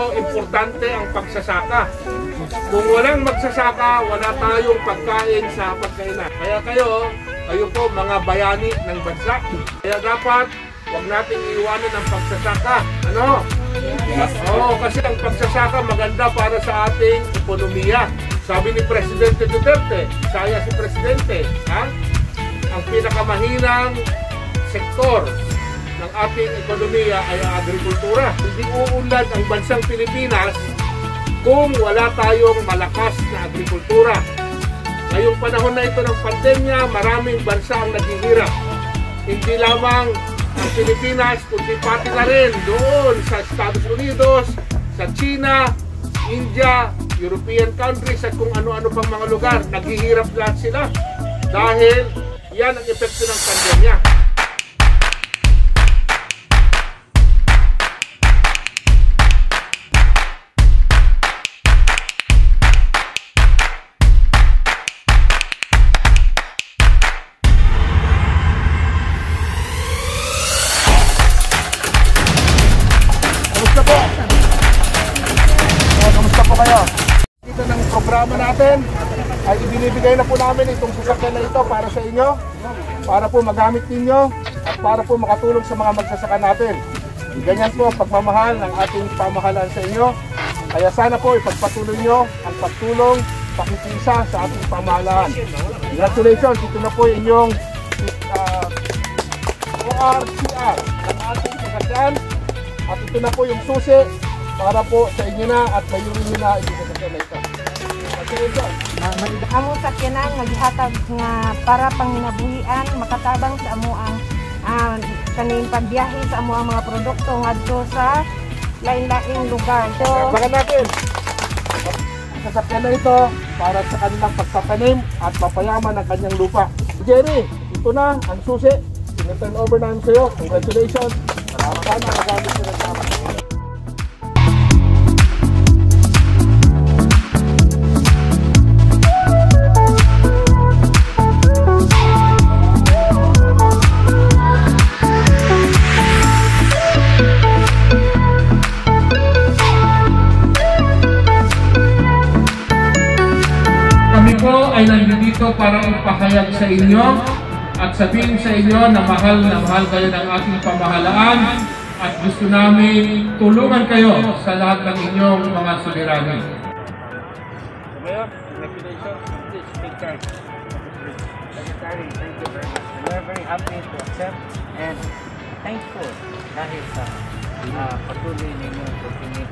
po, importante ang pagsasaka. Kung walang magsasaka, wala tayong pagkain sa pagkainan. Kaya kayo po mga bayani ng bansa. Kaya dapat huwag nating iwanan ang pagsasaka. Ano? Oo, kasi ang pagsasaka maganda para sa ating ekonomiya. Sabi ni Presidente Duterte, saya si Presidente, ha? Ang pinakamahinang sektor ng ating ekonomiya ay ang agrikultura. Hindi uunlad ang bansang Pilipinas kung wala tayong malakas na agrikultura. Ngayong panahon na ito ng pandemya, maraming bansa ang naghihirap. Hindi lamang ang Pilipinas, kundi pati na rin doon sa Estados Unidos, sa China, India, European countries at kung ano-ano pang mga lugar. Naghihirap lahat sila dahil yan ang epekto ng pandemya. Dito ng programa natin ay ibinibigay na po namin itong sasakyan na ito para sa inyo, para po magamit ninyo at para po makatulong sa mga magsasaka natin. Ganyan po ang pagmamahal ng ating pamahalaan sa inyo. Kaya sana po ipagpatuloy nyo ang pagtulong, pakikisa sa ating pamahalaan. Congratulations! Ito na po yung inyong ORCR ng ating sasakyan at ito na po yung susi para po sa inyo na at mayroon nyo na itong sasakyan na ito. Amo sakyanan naghatag nga para panginabuhian makatabang sa amo ang kaning pagbiyahe sa amo ang mga produkto ngadto sa lain-laing lugar. So, baka natin sasakyan na ito para sa kanilang pagtatanim at mapayaman ang kanyang lupa. Jerry, ito na ang susi. Tina-turn over namin sa iyo. Congratulations. Sana magamit sila sa amin. Kami po ay nandito para ipahayag sa inyo at sabihin sa inyo na mahal kayo ng ating pamahalaan at gusto namin tulungan kayo sa lahat ng inyong mga suliranin. Mayor, congratulations. Please take charge. Secretary, thank you very much. We are very happy to accept and thankful dahil sa patuloy ninyo pagpinit